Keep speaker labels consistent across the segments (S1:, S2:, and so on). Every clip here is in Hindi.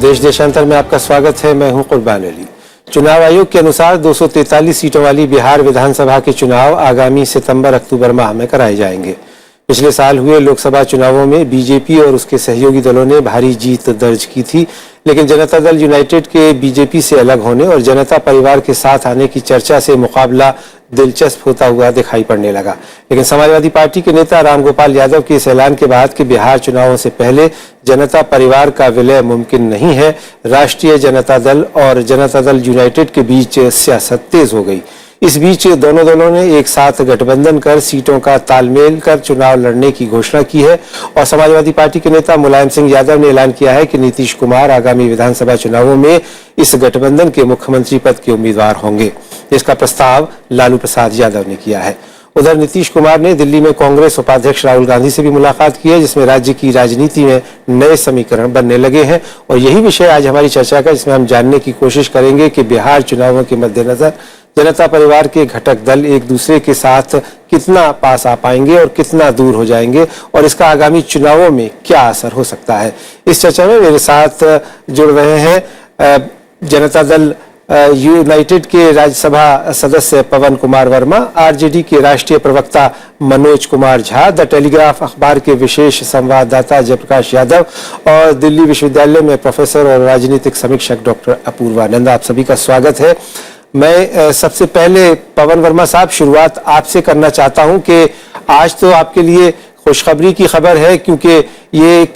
S1: देश देशांतर में आपका स्वागत है। मैं हूं कुर्बान अली। चुनाव आयोग के अनुसार 243 सीटों वाली बिहार विधानसभा के चुनाव आगामी सितंबर-अक्टूबर माह में कराए जाएंगे। पिछले साल हुए लोकसभा चुनावों में बीजेपी और उसके सहयोगी दलों ने भारी जीत दर्ज की थी, लेकिन जनता दल यूनाइटेड के बीजेपी से अलग होने और जनता परिवार के साथ आने की चर्चा से मुकाबला दिलचस्प होता हुआ दिखाई पड़ने लगा। लेकिन समाजवादी पार्टी के नेता रामगोपाल यादव के इस ऐलान के बाद कि बिहार चुनावों से पहले जनता परिवार का विलय मुमकिन नहीं है, राष्ट्रीय जनता दल और जनता दल यूनाइटेड के बीच सियासत तेज हो गई। इस बीच दोनों दलों ने एक साथ गठबंधन कर सीटों का तालमेल कर चुनाव लड़ने की घोषणा की है और समाजवादी पार्टी के नेता मुलायम सिंह यादव ने ऐलान किया है कि नीतीश कुमार आगामी विधानसभा चुनावों में इस गठबंधन के मुख्यमंत्री पद के उम्मीदवार होंगे। इसका प्रस्ताव लालू प्रसाद यादव ने किया है। उधर नीतीश कुमार ने दिल्ली में कांग्रेस उपाध्यक्ष राहुल गांधी से भी मुलाकात की है, जिसमें राज्य की राजनीति में नए समीकरण बनने लगे हैं और यही विषय आज हमारी चर्चा का, जिसमें हम जानने की कोशिश करेंगे कि बिहार चुनावों के मद्देनजर जनता परिवार के घटक दल एक दूसरे के साथ कितना पास आ पाएंगे और कितना दूर हो जाएंगे और इसका आगामी चुनावों में क्या असर हो सकता है। इस चर्चा में मेरे साथ जुड़ रहे हैं जनता दल यूनाइटेड के राज्यसभा सदस्य पवन कुमार वर्मा, आरजेडी के राष्ट्रीय प्रवक्ता मनोज कुमार झा, द टेलीग्राफ अखबार के विशेष संवाददाता जयप्रकाश यादव और दिल्ली विश्वविद्यालय में प्रोफेसर और राजनीतिक समीक्षक डॉक्टर अपूर्वा नंद। आप सभी का स्वागत है। मैं सबसे पहले पवन वर्मा साहब शुरुआत आपसे करना चाहता हूं कि आज तो आपके लिए खुशखबरी की खबर है, क्योंकि ये एक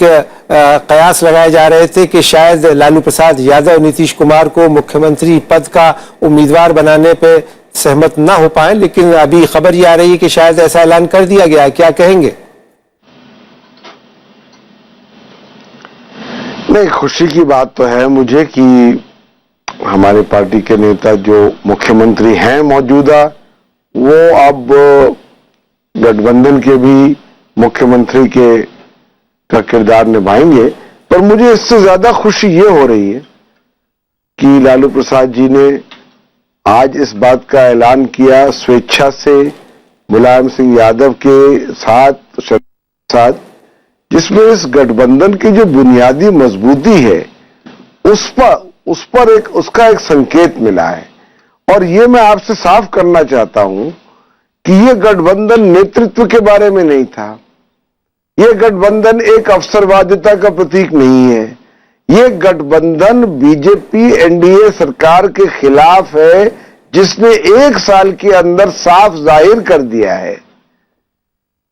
S1: कयास लगाए जा रहे थे कि शायद लालू प्रसाद यादव नीतीश कुमार को मुख्यमंत्री पद का उम्मीदवार बनाने पे सहमत ना हो पाए, लेकिन अभी खबर ये आ रही है कि शायद ऐसा ऐलान कर दिया गया है। क्या कहेंगे?
S2: नहीं, खुशी की बात तो है मुझे कि हमारे पार्टी के नेता जो मुख्यमंत्री हैं मौजूदा, वो अब गठबंधन के भी मुख्यमंत्री का किरदार निभाएंगे। पर मुझे इससे ज्यादा खुशी ये हो रही है कि लालू प्रसाद जी ने आज इस बात का ऐलान किया स्वेच्छा से मुलायम सिंह यादव के साथ, जिसमें इस गठबंधन की जो बुनियादी मजबूती है उसका एक संकेत मिला है। और ये मैं आपसे साफ करना चाहता हूं कि ये गठबंधन नेतृत्व के बारे में नहीं था, ये गठबंधन एक अवसरवादिता का प्रतीक नहीं है, ये गठबंधन बीजेपी एनडीए सरकार के खिलाफ है, जिसने एक साल के अंदर साफ जाहिर कर दिया है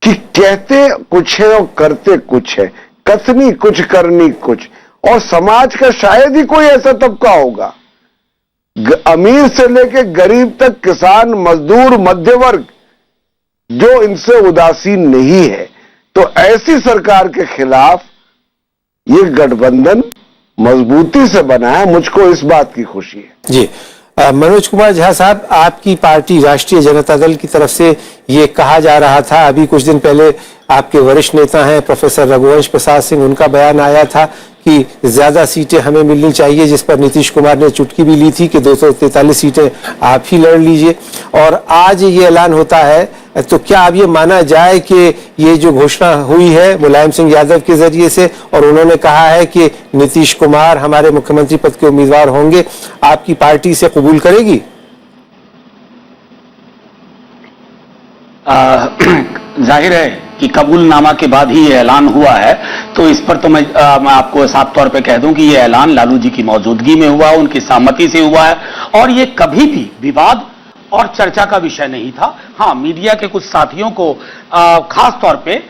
S2: कि कहते कुछ है और करते कुछ है, कथनी कुछ करनी कुछ। और समाज का शायद ही कोई ऐसा तबका होगा, अमीर से लेकर गरीब तक, किसान, मजदूर, मध्य वर्ग, जो इनसे उदासीन नहीं है। तो ऐसी सरकार के खिलाफ ये गठबंधन मजबूती से बना है। मुझको इस बात की खुशी है।
S1: जी, मनोज कुमार झा साहब, आपकी पार्टी राष्ट्रीय जनता दल की तरफ से ये कहा जा रहा था, अभी कुछ दिन पहले आपके वरिष्ठ नेता हैं प्रोफेसर रघुवंश प्रसाद सिंह, उनका बयान आया था कि ज्यादा सीटें हमें मिलनी चाहिए, जिस पर नीतीश कुमार ने चुटकी भी ली थी कि 243 सीटें आप ही लड़ लीजिए। और आज ये ऐलान होता है, तो क्या अब ये माना जाए कि ये जो घोषणा हुई है मुलायम सिंह यादव के जरिए से और उन्होंने कहा है कि नीतीश कुमार हमारे मुख्यमंत्री पद के उम्मीदवार होंगे, आपकी पार्टी से कबूल करेगी?
S3: जाहिर है कि कबूलनामा के बाद ही ये ऐलान हुआ है, तो इस पर तो मैं आपको साफ तौर पे कह दूं कि ये ऐलान लालू जी की मौजूदगी में हुआ, उनकी सहमति से हुआ है और ये कभी भी विवाद और चर्चा का विषय नहीं था। हाँ, मीडिया के कुछ साथियों को खास तौर पे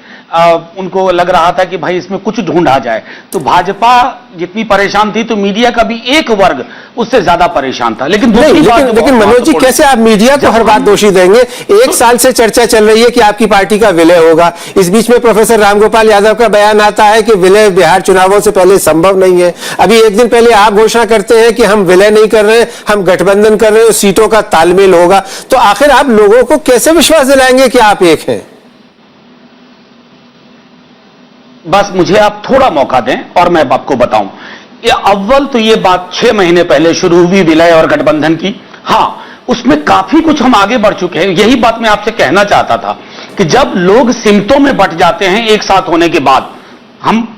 S3: उनको लग रहा था कि भाई इसमें कुछ ढूंढा जाए, तो भाजपा जितनी परेशान थी तो मीडिया का भी एक वर्ग उससे ज्यादा परेशान था। लेकिन
S1: लेकिन मनोज जी, कैसे आप मीडिया को हर बात दोषी देंगे? एक साल से चर्चा चल रही है कि आपकी पार्टी का विलय होगा, इस बीच में प्रोफेसर रामगोपाल यादव का बयान आता है कि विलय बिहार चुनावों से पहले संभव नहीं है। अभी एक दिन पहले आप घोषणा करते हैं कि हम विलय नहीं कर रहे, हम गठबंधन कर रहे हैं, सीटों का तालमेल होगा। तो आखिर आप लोगों को कैसे विश्वास दिलाएंगे कि आप एक हैं?
S3: बस मुझे आप थोड़ा मौका दें और मैं आपको बताऊं। अव्वल तो ये बात 6 महीने पहले शुरू हुई विलय और गठबंधन की। हाँ, उसमें काफी कुछ हम आगे बढ़ चुके हैं। यही बात मैं आपसे कहना चाहता था कि जब लोग सिमतों में बट जाते हैं एक साथ होने के बाद, हम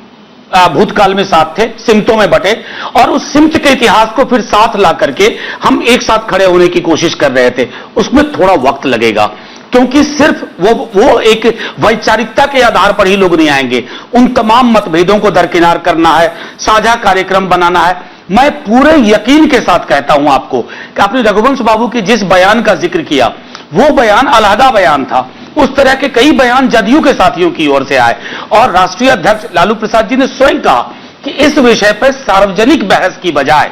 S3: भूतकाल में साथ थे, सिमटों में बटे, और उस सिमट के इतिहास को फिर साथ ला करके हम एक साथ खड़े होने की कोशिश कर रहे थे। उसमें थोड़ा वक्त लगेगा, क्योंकि सिर्फ वो एक वैचारिकता के आधार पर ही लोग नहीं आएंगे। उन तमाम मतभेदों को दरकिनार करना है, साझा कार्यक्रम बनाना है। मैं पूरे यकीन के साथ कहता हूं आपको कि आपने रघुवंश बाबू के जिस बयान का जिक्र किया, वो बयान अलहदा बयान था। उस तरह के कई बयान जदयू के साथियों की ओर से आए, और राष्ट्रीय अध्यक्ष लालू प्रसाद जी ने स्वयं कहा कि इस विषय पर सार्वजनिक बहस की बजाय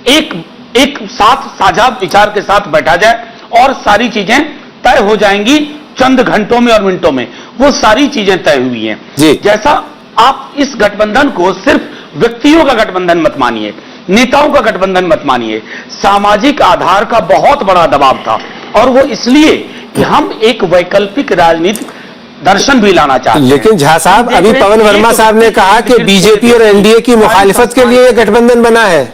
S3: एक साथ साझा विचार के साथ बैठा जाए और सारी चीजें तय हो जाएंगी चंद घंटों में और मिनटों में। वो सारी चीजें तय हुई हैं। जैसा आप इस गठबंधन को सिर्फ व्यक्तियों का गठबंधन मत मानिए, नेताओं का गठबंधन मत मानिए। सामाजिक आधार का बहुत बड़ा दबाव था, और वो इसलिए कि हम एक वैकल्पिक राजनीतिक दर्शन भी लाना चाहते हैं।
S1: लेकिन झा साहब, अभी पवन वर्मा साहब ने कहा कि बीजेपी और एनडीए की मुखालिफत के लिए यह गठबंधन बना है।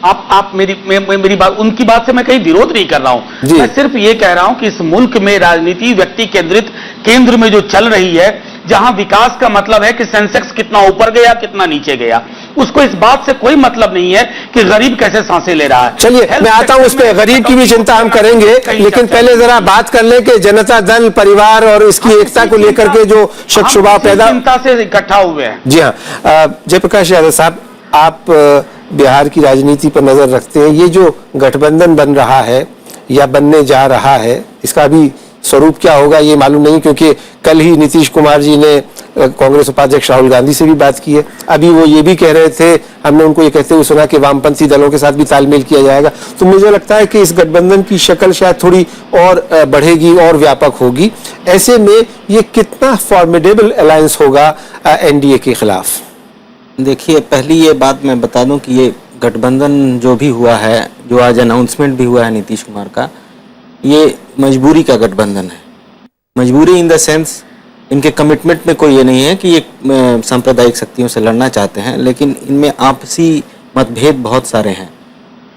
S3: आप मेरी बात, उनकी बात से मैं कहीं विरोध नहीं कर रहा हूं। मैं सिर्फ ये कह रहा हूं कि इस मुल्क में राजनीति व्यक्ति केंद्रित केंद्र में जो चल रही है, जहां विकास का मतलब है कि सेंसेक्स कितना ऊपर गया कितना नीचे गया, उसको इस बात से कोई मतलब नहीं है कि गरीब कैसे सांसें ले रहा है।
S1: चलिए, मैं आता हूं उस पर, गरीब की भी चिंता हम करेंगे, लेकिन पहले जरा बात कर लें कि जनता दल परिवार और इसकी एकता को लेकर के जो शक शुबा पैदा
S3: चिंता से इकट्ठा हुए हैं।
S1: जी हाँ, जयप्रकाश यादव साहब, आप बिहार की राजनीति पर नजर रखते हैं। ये जो गठबंधन बन रहा है या बनने जा रहा है, इसका भी स्वरूप क्या होगा ये मालूम नहीं, क्योंकि कल ही नीतीश कुमार जी ने कांग्रेस उपाध्यक्ष राहुल गांधी से भी बात की है। अभी वो ये भी कह रहे थे, हमने उनको ये कहते हुए सुना कि वामपंथी दलों के साथ भी तालमेल किया जाएगा। तो मुझे लगता है कि इस गठबंधन की शक्ल शायद थोड़ी और बढ़ेगी और व्यापक होगी। ऐसे में ये कितना फॉर्मिडेबल अलायंस होगा एनडीए के खिलाफ?
S4: देखिए, पहली ये बात मैं बता दूं कि ये गठबंधन जो भी हुआ है, जो आज अनाउंसमेंट भी हुआ है नीतीश कुमार का, ये मजबूरी का गठबंधन है। मजबूरी इन द सेंस, इनके कमिटमेंट में कोई ये नहीं है कि ये सांप्रदायिक शक्तियों से लड़ना चाहते हैं, लेकिन इनमें आपसी मतभेद बहुत सारे हैं।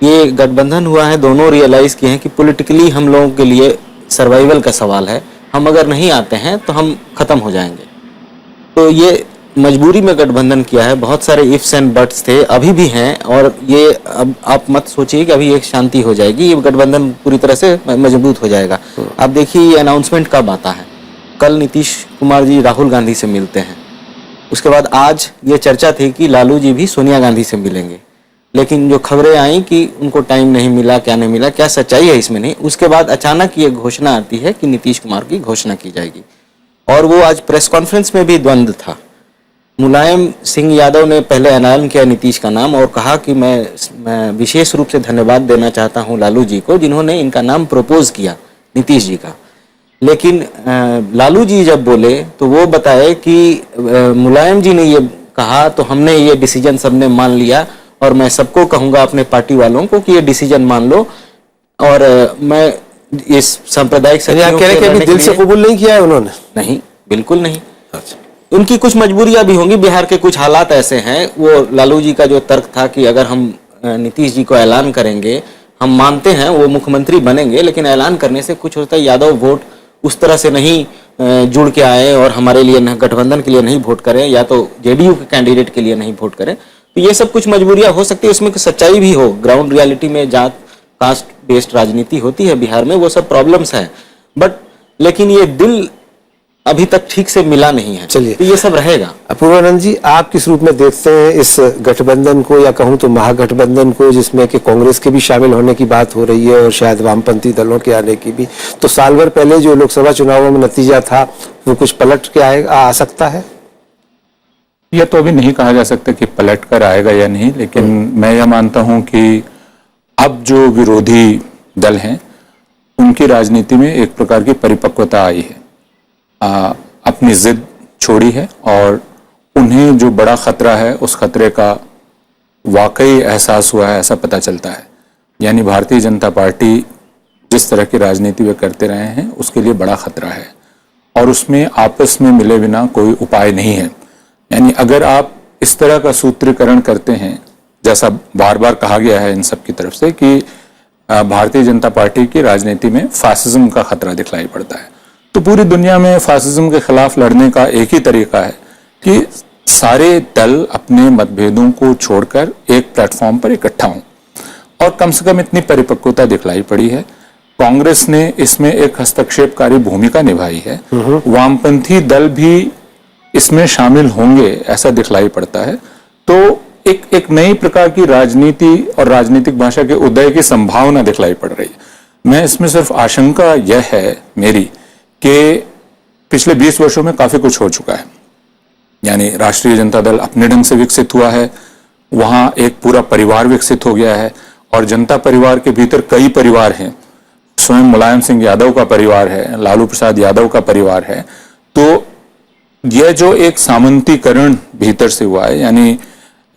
S4: ये गठबंधन हुआ है, दोनों रियलाइज़ किए हैं कि पॉलिटिकली हम लोगों के लिए सर्वाइवल का सवाल है, हम अगर नहीं आते हैं तो हम ख़त्म हो जाएंगे। तो ये मजबूरी में गठबंधन किया है। बहुत सारे इफ्स एंड बट्स थे, अभी भी हैं, और ये अब आप मत सोचिए कि अभी एक शांति हो जाएगी, ये गठबंधन पूरी तरह से मजबूत हो जाएगा। आप देखिए, ये अनाउंसमेंट कब आता है? कल नीतीश कुमार जी राहुल गांधी से मिलते हैं, उसके बाद आज ये चर्चा थी कि लालू जी भी सोनिया गांधी से मिलेंगे, लेकिन जो खबरें आई कि उनको टाइम नहीं मिला, क्या नहीं मिला, क्या सच्चाई है इसमें नहीं। उसके बाद अचानक ये घोषणा आती है कि नीतीश कुमार की घोषणा की जाएगी, और वो आज प्रेस कॉन्फ्रेंस में भी द्वंद्व था। मुलायम सिंह यादव ने पहले ऐलान किया नीतीश का नाम और कहा कि मैं विशेष रूप से धन्यवाद देना चाहता हूं लालू जी को, जिन्होंने इनका नाम प्रपोज किया नीतीश जी का। लेकिन लालू जी जब बोले तो वो बताए कि मुलायम जी ने ये कहा तो हमने ये डिसीजन सबने मान लिया, और मैं सबको कहूँगा अपने पार्टी वालों को कि ये डिसीजन मान लो, और मैं इस सांप्रदायिक
S1: शक्तियों के दिल से कबूल नहीं किया है उन्होंने?
S4: नहीं, बिल्कुल नहीं। उनकी कुछ मजबूरियां भी होंगी, बिहार के कुछ हालात ऐसे हैं। वो लालू जी का जो तर्क था कि अगर हम नीतीश जी को ऐलान करेंगे, हम मानते हैं वो मुख्यमंत्री बनेंगे, लेकिन ऐलान करने से कुछ होता है, यादव वोट उस तरह से नहीं जुड़ के आए और हमारे लिए गठबंधन के लिए नहीं वोट करें, या तो जेडीयू के कैंडिडेट के लिए नहीं वोट करें। तो ये सब कुछ मजबूरियां हो सकती है, उसमें सच्चाई भी हो। ग्राउंड रियलिटी में जात कास्ट बेस्ड राजनीति होती है बिहार में, वो सब प्रॉब्लम्स हैं, बट लेकिन ये दिल अभी तक ठीक से मिला नहीं है।
S1: चलिए,
S4: तो ये सब रहेगा।
S1: अपूर्वानंद जी, आप किस रूप में देखते हैं इस गठबंधन को, या कहूं तो महागठबंधन को, जिसमें कि कांग्रेस के भी शामिल होने की बात हो रही है और शायद वामपंथी दलों के आने की भी? तो साल भर पहले जो लोकसभा चुनावों में नतीजा था, वो कुछ पलट के आ सकता है?
S5: यह तो अभी नहीं कहा जा सकता कि पलट कर आएगा या नहीं, लेकिन मैं यह मानता हूं कि अब जो विरोधी दल हैं उनकी राजनीति में एक प्रकार की परिपक्वता आई है, अपनी जिद छोड़ी है, और उन्हें जो बड़ा खतरा है उस खतरे का वाकई एहसास हुआ है, ऐसा पता चलता है। यानी भारतीय जनता पार्टी जिस तरह की राजनीति वे करते रहे हैं उसके लिए बड़ा खतरा है, और उसमें आपस में मिले बिना कोई उपाय नहीं है। यानी अगर आप इस तरह का सूत्रीकरण करते हैं, जैसा बार बार कहा गया है इन सब की तरफ से कि भारतीय जनता पार्टी की राजनीति में फासिज्म का खतरा दिखलाई पड़ता है, तो पूरी दुनिया में फासिज्म के खिलाफ लड़ने का एक ही तरीका है कि सारे दल अपने मतभेदों को छोड़कर एक प्लेटफॉर्म पर इकट्ठा हों, और कम से कम इतनी परिपक्वता दिखलाई पड़ी है। कांग्रेस ने इसमें एक हस्तक्षेपकारी भूमिका निभाई है, वामपंथी दल भी इसमें शामिल होंगे ऐसा दिखलाई पड़ता है। तो एक नई प्रकार की राजनीति और राजनीतिक भाषा के उदय की संभावना दिखलाई पड़ रही है। मैं इसमें सिर्फ आशंका यह है मेरी कि पिछले 20 वर्षों में काफी कुछ हो चुका है, यानी राष्ट्रीय जनता दल अपने ढंग से विकसित हुआ है, वहां एक पूरा परिवार विकसित हो गया है, और जनता परिवार के भीतर कई परिवार हैं। स्वयं मुलायम सिंह यादव का परिवार है, लालू प्रसाद यादव का परिवार है। तो यह जो एक सामंतीकरण भीतर से हुआ है, यानी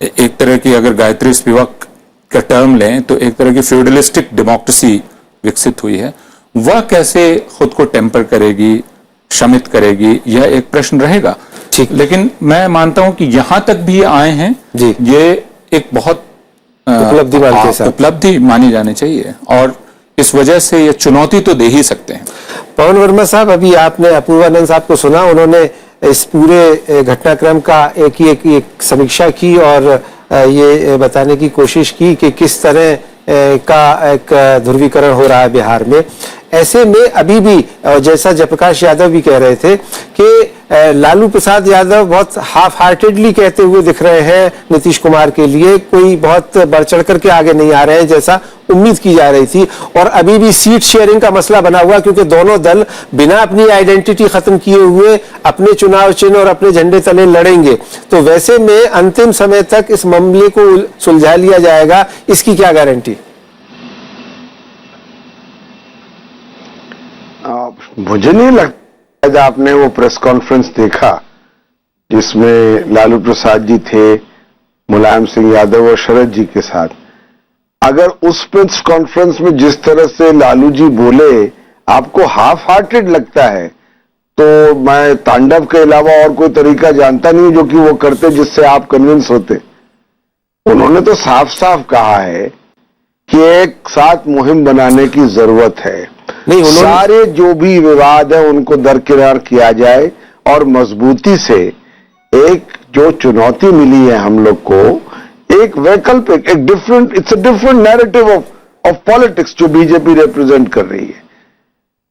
S5: एक तरह की अगर गायत्री स्पिवाक का टर्म लें तो एक तरह की फ्यूडलिस्टिक डेमोक्रेसी विकसित हुई है, वह कैसे खुद को टेम्पर करेगी, शमित करेगी, यह एक प्रश्न रहेगा।
S1: ठीक,
S5: लेकिन मैं मानता हूं कि यहां तक भी आए हैं
S1: जी,
S5: ये एक बहुत उपलब्धि मानी जानी चाहिए, और इस वजह से ये चुनौती तो दे ही सकते हैं।
S1: पवन वर्मा साहब, अभी आपने अपूर्वानंद साहब को सुना, उन्होंने इस पूरे घटनाक्रम का एक समीक्षा की और ये बताने की कोशिश की कि किस तरह का एक ध्रुवीकरण हो रहा है बिहार में। ऐसे में अभी भी, जैसा जयप्रकाश यादव भी कह रहे थे कि लालू प्रसाद यादव बहुत हाफ हार्टेडली कहते हुए दिख रहे हैं नीतीश कुमार के लिए, कोई बहुत बढ़ चढ़ करके आगे नहीं आ रहे हैं जैसा उम्मीद की जा रही थी। और अभी भी सीट शेयरिंग का मसला बना हुआ, क्योंकि दोनों दल बिना अपनी आइडेंटिटी खत्म किए हुए अपने चुनाव चिन्ह और अपने झंडे तले लड़ेंगे। तो वैसे में अंतिम समय तक इस मामले को सुलझा लिया जाएगा, इसकी क्या गारंटी?
S2: मुझे नहीं लगता, आपने वो प्रेस कॉन्फ्रेंस देखा जिसमें लालू प्रसाद जी थे मुलायम सिंह यादव और शरद जी के साथ, अगर उस प्रेस कॉन्फ्रेंस में जिस तरह से लालू जी बोले आपको हाफ हार्टेड लगता है, तो मैं तांडव के अलावा और कोई तरीका जानता नहीं जो कि वो करते जिससे आप कन्विंस होते। उन्होंने तो साफ साफ कहा है कि एक साथ मुहिम बनाने की जरूरत है,
S1: नहीं,
S2: सारे जो भी विवाद है उनको दरकिनार किया जाए और मजबूती से एक जो चुनौती मिली है हम लोग को, एक वैकल्पिक, एक different, it's a different narrative of politics जो बीजेपी रिप्रेजेंट कर रही है,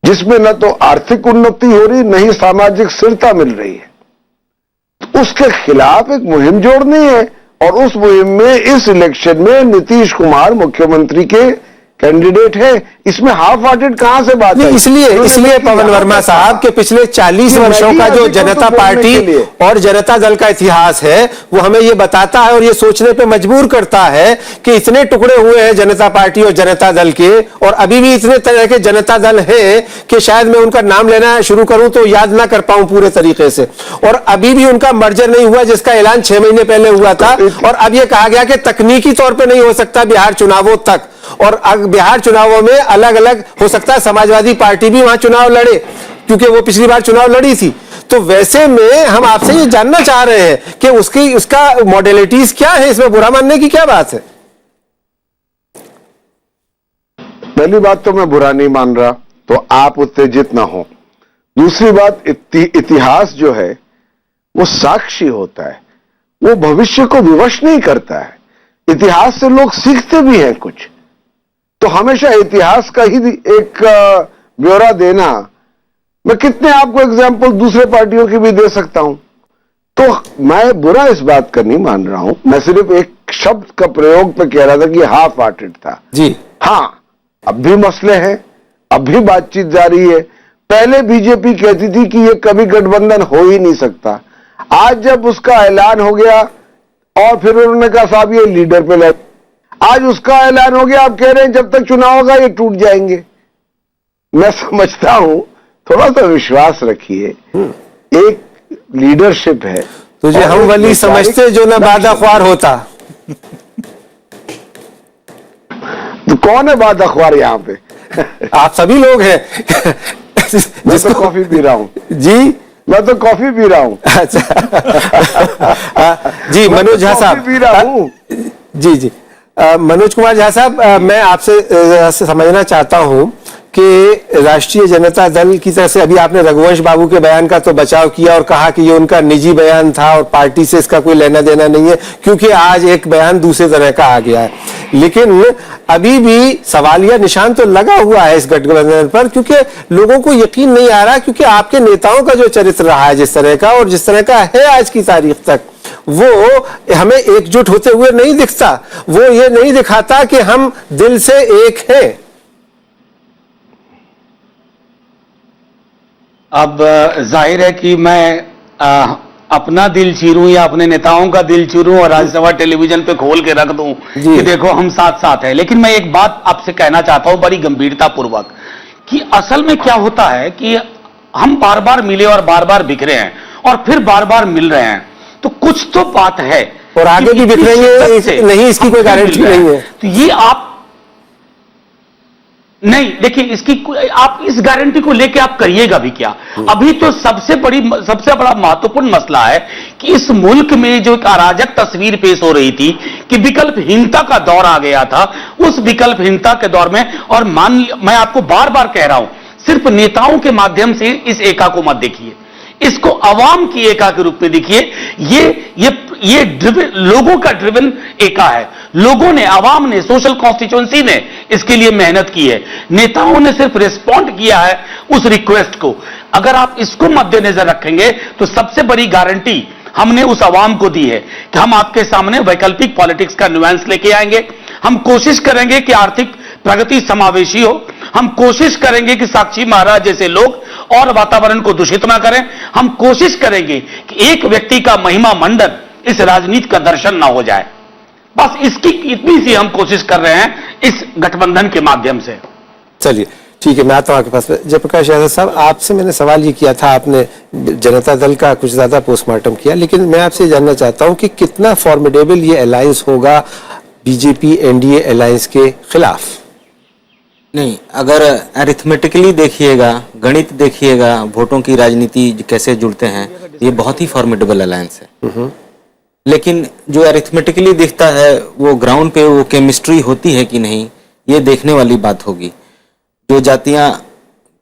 S2: जिसमें न तो आर्थिक उन्नति हो रही, न ही सामाजिक स्थिरता मिल रही है। उसके खिलाफ एक मुहिम जोड़नी है, और उस मुहिम में इस इलेक्शन में नीतीश कुमार मुख्यमंत्री के कैंडिडेट है। इसमें हाफ हार्टेड कहां से बात है?
S1: इसलिए पवन वर्मा साहब के पिछले 40 वर्षों का जो जनता पार्टी और जनता दल का इतिहास है वो हमें ये बताता है और ये सोचने पे मजबूर करता है कि इतने टुकड़े हुए हैं जनता पार्टी और जनता दल के, और अभी भी इतने तरह के जनता दल हैं कि शायद मैं उनका नाम लेना शुरू करूं तो याद ना कर पाऊं पूरे तरीके से। और अभी भी उनका मर्जर नहीं हुआ जिसका ऐलान 6 महीने पहले हुआ था, और अब यह कहा गया कि तकनीकी तौर पर नहीं हो सकता बिहार चुनावों तक, और बिहार चुनावों में अलग अलग हो सकता है समाजवादी पार्टी भी वहां चुनाव लड़े क्योंकि वो पिछली बार चुनाव लड़ी थी। तो वैसे में हम आपसे ये जानना चाह रहे हैं कि उसका मॉडलिटीज क्या है, इसमें बुरा मानने की क्या बात है?
S2: पहली बात तो मैं बुरा नहीं मान रहा, तो आप उत्तेजित ना हो। दूसरी बात, इतिहास जो है वो साक्षी होता है, वो भविष्य को विवश नहीं करता है। इतिहास से लोग सीखते भी हैं कुछ, तो हमेशा इतिहास का ही एक ब्यौरा देना, मैं कितने आपको एग्जाम्पल दूसरे पार्टियों की भी दे सकता हूं। तो मैं बुरा इस बात का नहीं मान रहा हूं, मैं सिर्फ एक शब्द का प्रयोग पे कह रहा था कि हाफ हार्टेड था
S1: जी।
S2: हां, अब भी मसले हैं, अब भी बातचीत जारी है। पहले बीजेपी कहती थी कि ये कभी गठबंधन हो ही नहीं सकता, आज जब उसका ऐलान हो गया और फिर उन्होंने कहा साहब ये लीडर पे लड़, आज उसका ऐलान हो गया, आप कह रहे हैं जब तक चुनाव होगा ये टूट जाएंगे। मैं समझता हूं थोड़ा सा विश्वास रखिए, एक लीडरशिप है।
S1: तुझे हम वली समझते जो ना बादाख्वार होता।
S2: तो कौन है बादाख्वार यहां पे?
S1: आप सभी लोग हैं।
S2: मैं तो कॉफी पी रहा हूं
S1: जी,
S2: मैं तो कॉफी पी रहा हूं।
S1: अच्छा जी, मनोज झा साहब
S2: पी रहा हूं।
S1: जी जी, मनोज कुमार झा साहब, मैं आपसे समझना चाहता हूं कि राष्ट्रीय जनता दल की तरफ से अभी आपने रघुवंश बाबू के बयान का तो बचाव किया और कहा कि ये उनका निजी बयान था और पार्टी से इसका कोई लेना देना नहीं है, क्योंकि आज एक बयान दूसरे तरह का आ गया है। लेकिन अभी भी सवालिया निशान तो लगा हुआ है इस गठबंधन पर, क्योंकि लोगों को यकीन नहीं आ रहा, क्योंकि आपके नेताओं का जो चरित्र रहा है जिस तरह का और जिस तरह का है आज की तारीख तक, वो हमें एकजुट होते हुए नहीं दिखता। वो ये नहीं दिखाता कि हम दिल से एक हैं।
S3: अब जाहिर है कि मैं अपना दिल चीरूं या अपने नेताओं का दिल चीरूं और राज्यसभा टेलीविजन पे खोल के रख दूं कि देखो हम साथ साथ हैं। लेकिन मैं एक बात आपसे कहना चाहता हूं बड़ी गंभीरता पूर्वक कि असल में क्या होता है कि हम बार बार मिले और बार बार बिखरे हैं और फिर बार बार मिल रहे हैं, तो कुछ तो बात है
S1: और आगे भी बिखरेंगे नहीं, इसकी कोई गारंटी नहीं है।
S3: तो ये आप नहीं देखिए, इसकी आप इस गारंटी को लेके आप करिएगा भी क्या। अभी तो सबसे बड़ा महत्वपूर्ण मसला है कि इस मुल्क में जो एक अराजक तस्वीर पेश हो रही थी कि विकल्पहीनता का दौर आ गया था, उस विकल्पहीनता के दौर में, और मैं आपको बार बार कह रहा हूं, सिर्फ नेताओं के माध्यम से इस एका को मत देखिए, इसको अवाम की एका के रूप में देखिए। ये लोगों का ड्रिवन एका है। लोगों ने, अवाम ने, सोशल कॉन्स्टिट्यूएंसी ने इसके लिए मेहनत की है। नेताओं ने सिर्फ रिस्पॉन्ड किया है उस रिक्वेस्ट को। अगर आप इसको मद्देनजर रखेंगे तो सबसे बड़ी गारंटी हमने उस अवाम को दी है कि हम आपके सामने वैकल्पिक पॉलिटिक्स का न्यूएंस लेके आएंगे। हम कोशिश करेंगे कि आर्थिक प्रगति समावेशी हो। हम कोशिश करेंगे कि साक्षी महाराज जैसे लोग और वातावरण को दूषित ना करें। हम कोशिश करेंगे कि एक व्यक्ति का महिमा मंडन इस राजनीति का दर्शन ना हो जाए। बस इसकी इतनी सी हम कोशिश कर रहे हैं इस गठबंधन के माध्यम से।
S1: चलिए ठीक है, मैं आता हूं आपके पास। जयप्रकाश यादव साहब, आपसे मैंने सवाल ये किया था, आपने जनता दल का कुछ ज्यादा पोस्टमार्टम किया, लेकिन मैं आपसे जानना चाहता हूं कि कितना फॉर्मिडेबल ये अलायंस होगा बीजेपी एनडीए अलायंस के खिलाफ।
S4: नहीं, अगर अरिथमेटिकली देखिएगा, गणित देखिएगा, वोटों की राजनीति कैसे जुड़ते हैं, ये बहुत ही फॉर्मिडेबल अलायंस है। लेकिन जो अरिथमेटिकली दिखता है वो ग्राउंड पे वो केमिस्ट्री होती है कि नहीं, ये देखने वाली बात होगी। जो जातियां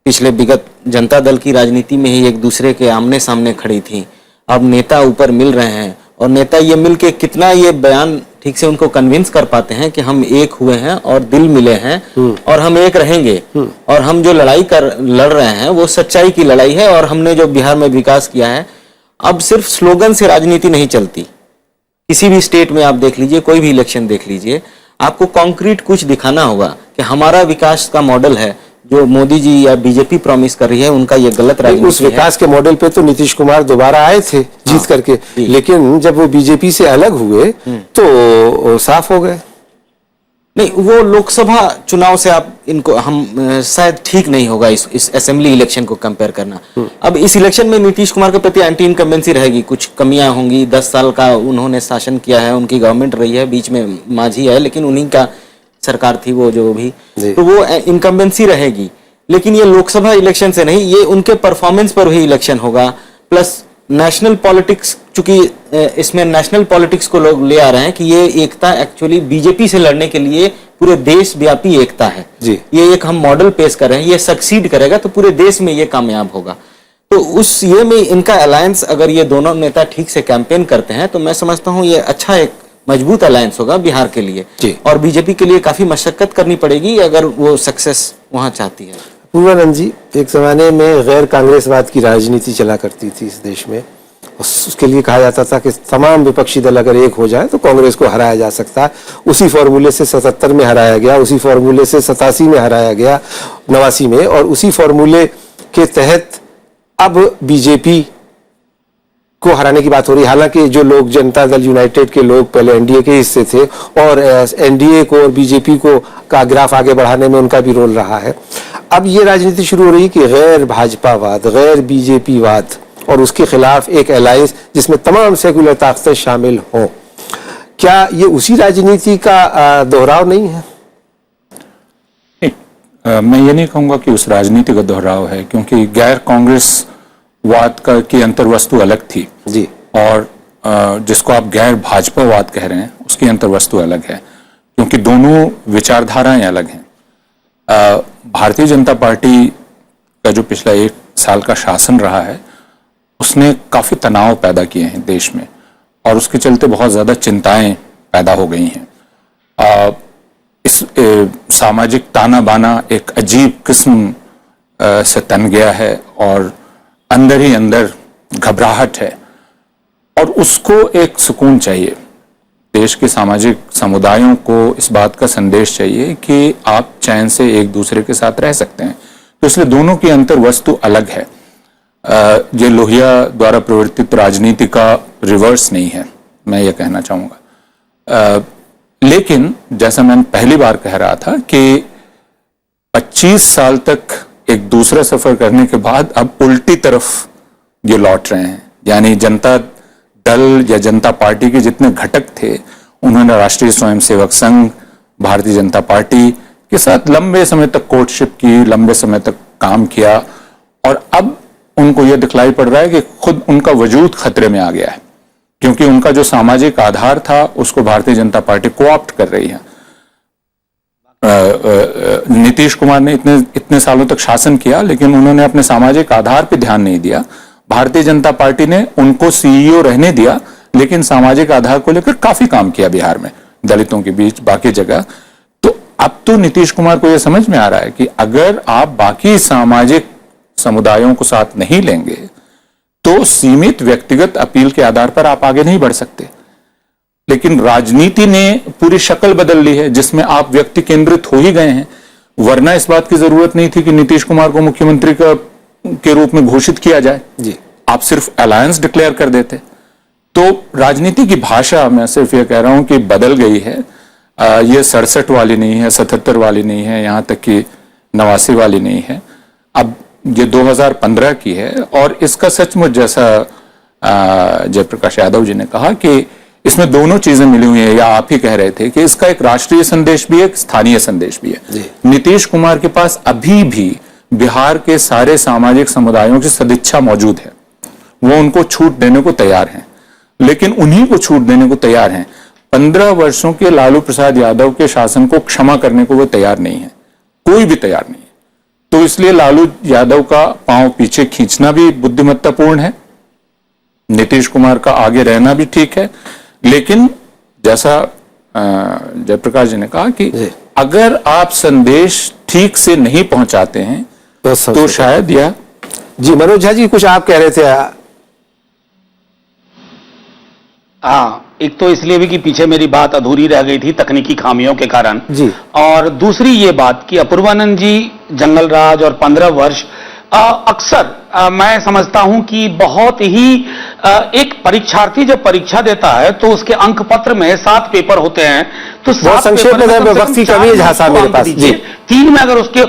S4: पिछले विगत जनता दल की राजनीति में ही एक दूसरे के आमने सामने खड़ी थी, अब नेता ऊपर मिल रहे हैं और नेता ये मिल के कितना ये बयान ठीक से उनको कन्विंस कर पाते हैं कि हम एक हुए हैं और दिल मिले हैं और हम एक रहेंगे, और हम जो लड़ाई लड़ रहे हैं वो सच्चाई की लड़ाई है। और हमने जो बिहार में विकास किया है, अब सिर्फ स्लोगन से राजनीति नहीं चलती। किसी भी स्टेट में आप देख लीजिए, कोई भी इलेक्शन देख लीजिए, आपको कॉन्क्रीट कुछ दिखाना होगा कि हमारा विकास का मॉडल है। जो मोदी जी या बीजेपी प्रॉमिस कर रही है उनका ये गलत राजनीति है।
S1: उस विकास के मॉडल पे तो नीतीश कुमार दोबारा आए थे जीत करके, लेकिन जब वो बीजेपी से अलग हुए तो साफ हो गए।
S4: नहीं, वो लोकसभा चुनाव से आप इनको हम शायद ठीक नहीं होगा इस असेंबली इलेक्शन को कंपेयर करना। अब इस इलेक्शन में नीतीश कुमार के प्रति एंटी इनकम्बेंसी रहेगी, कुछ कमियां होंगी। 10 साल का उन्होंने शासन किया है, उनकी गवर्नमेंट रही है, बीच में मांझी है, लेकिन उन्हीं का सरकार थी वो जो भी, तो वो इनकम्बेंसी रहेगी। लेकिन ये लोकसभा इलेक्शन से नहीं, ये उनके परफॉर्मेंस पर ही इलेक्शन होगा। प्लस नेशनल पॉलिटिक्स, चूंकि इसमें नेशनल पॉलिटिक्स को लोग ले आ रहे हैं कि ये एकता एक्चुअली बीजेपी से लड़ने के लिए पूरे देश व्यापी एकता है जी। ये एक हम मॉडल पेश कर रहे हैं, ये सक्सीड करेगा तो पूरे देश में ये कामयाब होगा। तो उस ये में इनका अलायंस, अगर ये दोनों नेता ठीक से कैंपेन करते हैं तो मैं समझता हूँ ये अच्छा एक मजबूत अलायंस होगा बिहार के लिए जी। और बीजेपी के लिए काफी मशक्कत करनी पड़ेगी अगर वो सक्सेस वहां चाहती है।
S1: पूर्वानंद जी, एक जमाने में गैर कांग्रेसवाद की राजनीति चला करती थी इस देश में, उसके लिए कहा जाता था कि तमाम विपक्षी दल अगर एक हो जाए तो कांग्रेस को हराया जा सकता है। उसी फॉर्मूले से 77 में हराया गया, उसी फॉर्मूले से 87 में हराया गया, 89 में, और उसी फॉर्मूले के तहत अब बीजेपी को हराने की बात हो रही है। हालांकि जो लोग जनता दल यूनाइटेड के लोग पहले एनडीए के हिस्से थे और एनडीए को और बीजेपी को का ग्राफ आगे बढ़ाने में उनका भी रोल रहा है। अब ये राजनीति शुरू हो रही है कि गैर भाजपावाद, गैर बीजेपीवाद और उसके खिलाफ एक अलायंस जिसमें तमाम सेकुलर ताकतें शामिल हों। क्या ये उसी राजनीति का दोहराव नहीं है?
S5: मैं ये नहीं कहूंगा कि उस राजनीति का दोहराव है, क्योंकि गैर कांग्रेस वाद की अंतर्वस्तु अलग थी जी, और जिसको आप गैर भाजपावाद कह रहे हैं उसकी अंतर्वस्तु अलग है, क्योंकि दोनों विचारधाराएं अलग हैं। भारतीय जनता पार्टी का जो पिछला 1 साल का शासन रहा है उसने काफी तनाव पैदा किए हैं देश में, और उसके चलते बहुत ज्यादा चिंताएं पैदा हो गई हैं। इस सामाजिक ताना बाना एक अजीब किस्म से तन गया है, और अंदर ही अंदर घबराहट है, और उसको एक सुकून चाहिए। देश के सामाजिक समुदायों को इस बात का संदेश चाहिए कि आप चैन से एक दूसरे के साथ रह सकते हैं। तो इसलिए दोनों की अंतर वस्तु अलग है। ये लोहिया द्वारा प्रवर्तित राजनीति का रिवर्स नहीं है, मैं ये कहना चाहूंगा। लेकिन जैसा मैंने पहली बार कह रहा था कि 25 साल तक एक दूसरा सफर करने के बाद अब उल्टी तरफ ये लौट रहे हैं। यानी जनता दल या जनता पार्टी के जितने घटक थे, उन्होंने राष्ट्रीय स्वयंसेवक संघ, भारतीय जनता पार्टी के साथ लंबे समय तक कोर्टशिप की, लंबे समय तक काम किया, और अब उनको यह दिखलाई पड़ रहा है कि खुद उनका वजूद खतरे में आ गया है, क्योंकि उनका जो सामाजिक आधार था उसको भारतीय जनता पार्टी कोऑप्ट कर रही है। नीतीश कुमार ने इतने सालों तक शासन किया, लेकिन उन्होंने अपने सामाजिक आधार पर ध्यान नहीं दिया। भारतीय जनता पार्टी ने उनको सीईओ रहने दिया, लेकिन सामाजिक आधार को लेकर काफी काम किया बिहार में, दलितों के बीच, बाकी जगह। तो अब तो नीतीश कुमार को यह समझ में आ रहा है कि अगर आप बाकी सामाजिक समुदायों को साथ नहीं लेंगे तो सीमित व्यक्तिगत अपील के आधार पर आप आगे नहीं बढ़ सकते। लेकिन राजनीति ने पूरी शक्ल बदल ली है, जिसमें आप व्यक्ति केंद्रित हो ही गए हैं। वरना इस बात की जरूरत नहीं थी कि नीतीश कुमार को मुख्यमंत्री के रूप में घोषित किया जाए जी, आप सिर्फ अलायंस डिक्लेयर कर देते। तो राजनीति की भाषा, मैं सिर्फ ये कह रहा हूं कि बदल गई है। ये 67 वाली नहीं है, 77 वाली नहीं है, यहां तक कि 89 वाली नहीं है। अब ये 2015 की है, और इसका सचमुच जैसा जयप्रकाश यादव जी ने कहा कि इसमें दोनों चीजें मिली हुई है, या आप ही कह रहे थे कि इसका एक राष्ट्रीय संदेश भी है, एक स्थानीय संदेश भी है। नीतीश कुमार के पास अभी भी बिहार के सारे सामाजिक समुदायों की सदिच्छा मौजूद है, वो उनको छूट देने को तैयार हैं, लेकिन उन्हीं को छूट देने को तैयार हैं। 15 वर्षों के लालू प्रसाद यादव के शासन को क्षमा करने को वो तैयार नहीं है, कोई भी तैयार नहीं है। तो इसलिए लालू यादव का पांव पीछे खींचना भी बुद्धिमत्तापूर्ण है, नीतीश कुमार का आगे रहना भी ठीक है। लेकिन जैसा जयप्रकाश जी ने कहा कि अगर आप संदेश ठीक से नहीं पहुंचाते हैं तो शायद यह।
S1: जी मनोज झा जी, कुछ आप कह रहे थे।
S3: हाँ, एक तो इसलिए भी कि पीछे मेरी बात अधूरी रह गई थी तकनीकी खामियों के कारण
S1: जी, और
S3: दूसरी ये बात कि अपूर्वानंद जी, जंगल राज और 15 वर्ष अक्सर मैं समझता हूं कि बहुत ही एक परीक्षार्थी जब परीक्षा देता है तो उसके अंक पत्र में 7 पेपर होते हैं, तो 7
S1: संक्षेप में वक्त की कमी है झा साहब मेरे पास जी।
S3: 3 में अगर उसके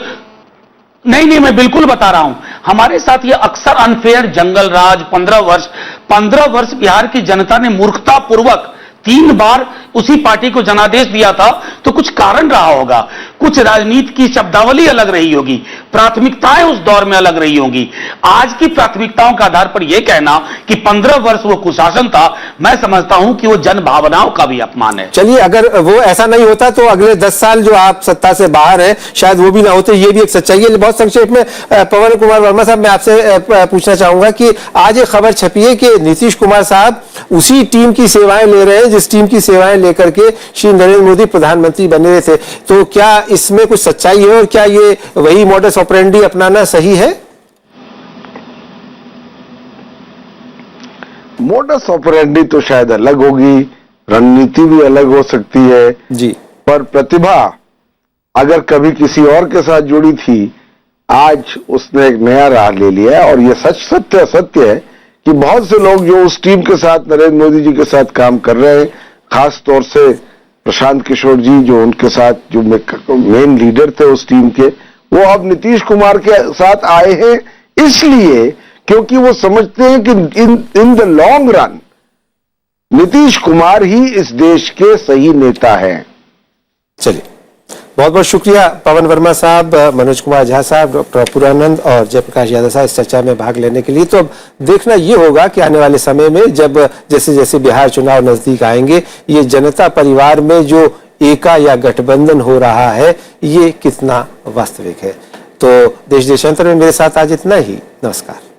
S3: नहीं, मैं बिल्कुल बता रहा हूं, हमारे साथ ये अक्सर अनफेयर, जंगल राज, 15 वर्ष बिहार की जनता ने मूर्खतापूर्वक 3 बार उसी पार्टी को जनादेश दिया था, तो कुछ कारण रहा होगा, कुछ राजनीति की शब्दावली अलग रही होगी, प्राथमिकताएं उस दौर में अलग रही होंगी। आज की प्राथमिकताओं के आधार पर यह कहना कि 15 वर्ष वो कुशासन था, मैं समझता हूं कि वो जन भावनाओं का भी अपमान है।
S1: चलिए, अगर वो ऐसा नहीं होता तो अगले 10 साल जो आप सत्ता से बाहर हैं शायद वो भी ना होते, ये भी एक सच्चाई है। बहुत संक्षेप में पवन कुमार वर्मा साहब, मैं आपसे पूछना चाहूंगा कि आज एक खबर छपी है कि नीतीश कुमार साहब उसी टीम की सेवाएं ले रहे हैं जिस टीम की सेवाएं लेकर के श्री नरेंद्र मोदी प्रधानमंत्री बने रहे थे। तो क्या इसमें कुछ सच्चाई है, और क्या ये वही मॉडस ऑपरेंडी अपनाना सही है?
S2: मॉडस ऑपरेंडी तो शायद अलग होगी, रणनीति भी अलग हो सकती है
S1: जी, पर
S2: प्रतिभा अगर कभी किसी और के साथ जुड़ी थी, आज उसने एक नया राह ले लिया है। और ये सत्य है कि बहुत से लोग जो उस टीम के साथ, नरेंद्र मोदी जी के साथ काम कर रहे हैं, खास तौर से प्रशांत किशोर जी जो उनके साथ जो मेन लीडर थे उस टीम के, वो अब नीतीश कुमार के साथ आए हैं इसलिए क्योंकि वो समझते हैं कि in the long run Nitish Kumar ही इस देश के सही नेता हैं।
S1: चलिए, बहुत बहुत शुक्रिया पवन वर्मा साहब, मनोज कुमार झा साहब, डॉक्टर अपूर्वानंद और जयप्रकाश यादव साहब इस चर्चा में भाग लेने के लिए। तो अब देखना ये होगा कि आने वाले समय में जब जैसे जैसे बिहार चुनाव नजदीक आएंगे, ये जनता परिवार में जो एका या गठबंधन हो रहा है, ये कितना वास्तविक है। तो देश देशांतर में मेरे साथ आज इतना ही। नमस्कार।